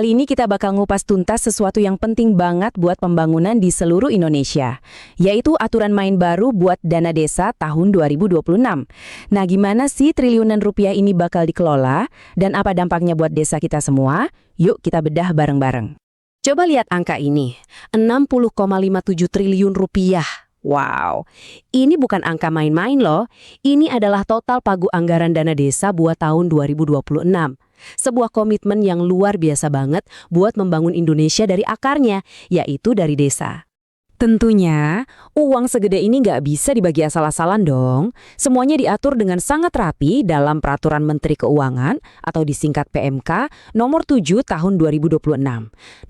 Kali ini kita bakal ngupas tuntas sesuatu yang penting banget buat pembangunan di seluruh Indonesia, yaitu aturan main baru buat dana desa tahun 2026. Nah, gimana sih triliunan rupiah ini bakal dikelola, dan apa dampaknya buat desa kita semua? Yuk kita bedah bareng-bareng. Coba lihat angka ini, 60,57 triliun rupiah. Wow, ini bukan angka main-main loh. Ini adalah total pagu anggaran dana desa buat tahun 2026. Sebuah komitmen yang luar biasa banget buat membangun Indonesia dari akarnya, yaitu dari desa. Tentunya, uang segede ini nggak bisa dibagi asal-asalan dong. Semuanya diatur dengan sangat rapi dalam Peraturan Menteri Keuangan atau disingkat PMK nomor 7 tahun 2026.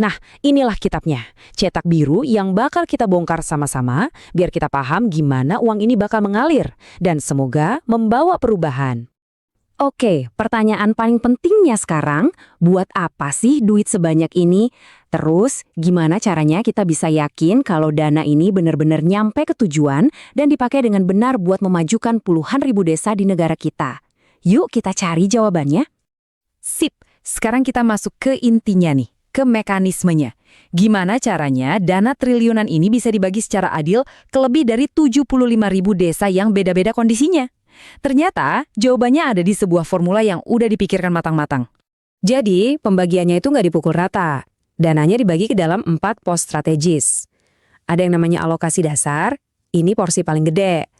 Nah, inilah kitabnya, cetak biru yang bakal kita bongkar sama-sama biar kita paham gimana uang ini bakal mengalir dan semoga membawa perubahan. Oke, pertanyaan paling pentingnya sekarang, buat apa sih duit sebanyak ini? Terus, gimana caranya kita bisa yakin kalau dana ini benar-benar nyampe ke tujuan dan dipakai dengan benar buat memajukan puluhan ribu desa di negara kita? Yuk kita cari jawabannya. Sip, sekarang kita masuk ke intinya nih, ke mekanismenya. Gimana caranya dana triliunan ini bisa dibagi secara adil ke lebih dari 75.000 desa yang beda-beda kondisinya? Ternyata, jawabannya ada di sebuah formula yang udah dipikirkan matang-matang. Jadi, pembagiannya itu nggak dipukul rata. Dananya dibagi ke dalam 4 pos strategis. Ada yang namanya alokasi dasar, ini porsi paling gede.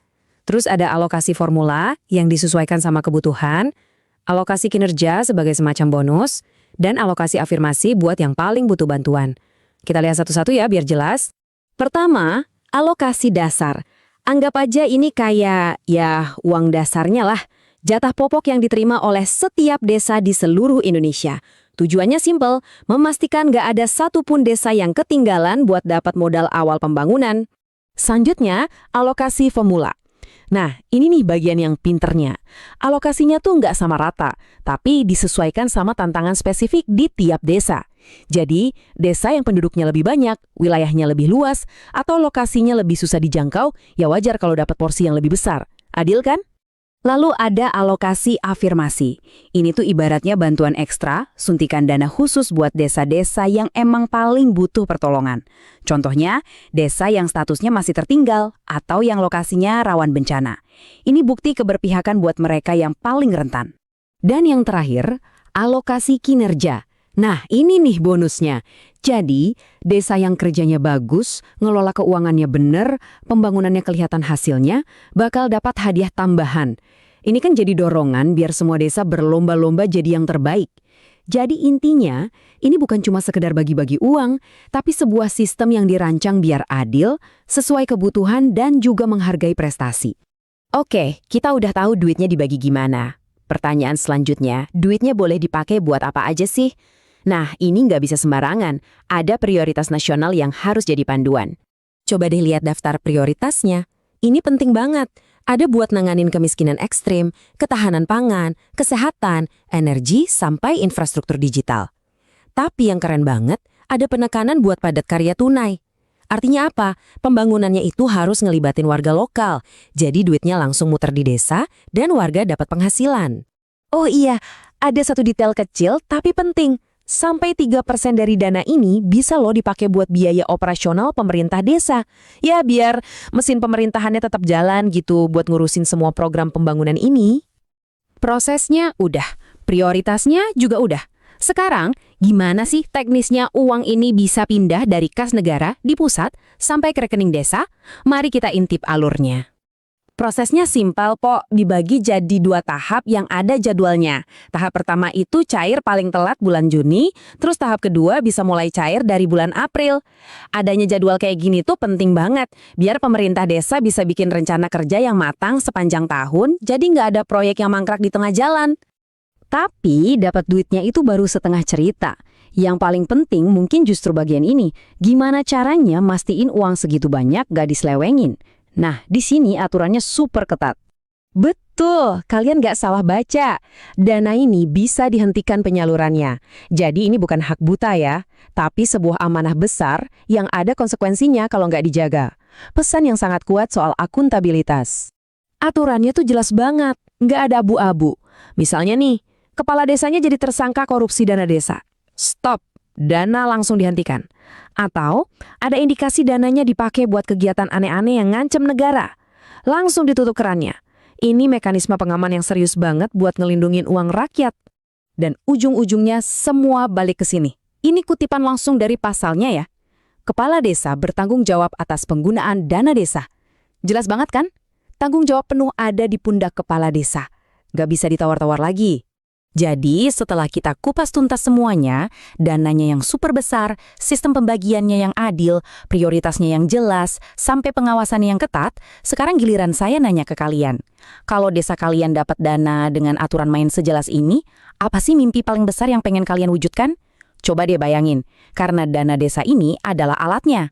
Terus ada alokasi formula yang disesuaikan sama kebutuhan, alokasi kinerja sebagai semacam bonus, dan alokasi afirmasi buat yang paling butuh bantuan. Kita lihat satu-satu ya biar jelas. Pertama, alokasi dasar. Anggap aja ini kayak, ya, uang dasarnya lah. Jatah pokok yang diterima oleh setiap desa di seluruh Indonesia. Tujuannya simpel, memastikan nggak ada satupun desa yang ketinggalan buat dapat modal awal pembangunan. Selanjutnya, alokasi formula. Nah, ini nih bagian yang pinternya. Alokasinya tuh nggak sama rata, tapi disesuaikan sama tantangan spesifik di tiap desa. Jadi, desa yang penduduknya lebih banyak, wilayahnya lebih luas, atau lokasinya lebih susah dijangkau, ya wajar kalau dapat porsi yang lebih besar. Adil kan? Lalu ada alokasi afirmasi. Ini tuh ibaratnya bantuan ekstra, suntikan dana khusus buat desa-desa yang emang paling butuh pertolongan. Contohnya, desa yang statusnya masih tertinggal atau yang lokasinya rawan bencana. Ini bukti keberpihakan buat mereka yang paling rentan. Dan yang terakhir, alokasi kinerja. Nah, ini nih bonusnya. Jadi, desa yang kerjanya bagus, ngelola keuangannya bener, pembangunannya kelihatan hasilnya, bakal dapat hadiah tambahan. Ini kan jadi dorongan biar semua desa berlomba-lomba jadi yang terbaik. Jadi intinya, ini bukan cuma sekedar bagi-bagi uang, tapi sebuah sistem yang dirancang biar adil, sesuai kebutuhan dan juga menghargai prestasi. Oke, kita udah tahu duitnya dibagi gimana. Pertanyaan selanjutnya, duitnya boleh dipakai buat apa aja sih? Nah, ini nggak bisa sembarangan. Ada prioritas nasional yang harus jadi panduan. Coba deh lihat daftar prioritasnya. Ini penting banget. Ada buat nanganin kemiskinan ekstrim, ketahanan pangan, kesehatan, energi, sampai infrastruktur digital. Tapi yang keren banget, ada penekanan buat padat karya tunai. Artinya apa? Pembangunannya itu harus ngelibatin warga lokal. Jadi duitnya langsung muter di desa dan warga dapat penghasilan. Oh iya, ada satu detail kecil tapi penting. Sampai 3% dari dana ini bisa loh dipakai buat biaya operasional pemerintah desa. Ya biar mesin pemerintahannya tetap jalan gitu buat ngurusin semua program pembangunan ini. Prosesnya udah, prioritasnya juga udah. Sekarang, gimana sih teknisnya uang ini bisa pindah dari kas negara di pusat sampai ke rekening desa? Mari kita intip alurnya. Prosesnya simpel kok, dibagi jadi 2 tahap yang ada jadwalnya. Tahap pertama itu cair paling telat bulan Juni, terus tahap kedua bisa mulai cair dari bulan April. Adanya jadwal kayak gini tuh penting banget, biar pemerintah desa bisa bikin rencana kerja yang matang sepanjang tahun, jadi nggak ada proyek yang mangkrak di tengah jalan. Tapi dapat duitnya itu baru setengah cerita. Yang paling penting mungkin justru bagian ini, gimana caranya mastiin uang segitu banyak gak diselewengin. Nah, di sini aturannya super ketat. Betul, kalian gak salah baca. Dana ini bisa dihentikan penyalurannya. Jadi ini bukan hak buta ya, tapi sebuah amanah besar yang ada konsekuensinya kalau nggak dijaga. Pesan yang sangat kuat soal akuntabilitas. Aturannya tuh jelas banget, nggak ada abu-abu. Misalnya nih, kepala desanya jadi tersangka korupsi dana desa. Stop, dana langsung dihentikan. Atau ada indikasi dananya dipakai buat kegiatan aneh-aneh yang ngancem negara. Langsung ditutup kerannya. Ini mekanisme pengaman yang serius banget buat ngelindungin uang rakyat. Dan ujung-ujungnya semua balik ke sini. Ini kutipan langsung dari pasalnya ya. Kepala desa bertanggung jawab atas penggunaan dana desa. Jelas banget kan? Tanggung jawab penuh ada di pundak kepala desa. Gak bisa ditawar-tawar lagi. Jadi setelah kita kupas tuntas semuanya, dananya yang super besar, sistem pembagiannya yang adil, prioritasnya yang jelas, sampai pengawasannya yang ketat, sekarang giliran saya nanya ke kalian. Kalau desa kalian dapat dana dengan aturan main sejelas ini, apa sih mimpi paling besar yang pengen kalian wujudkan? Coba deh bayangin, karena dana desa ini adalah alatnya.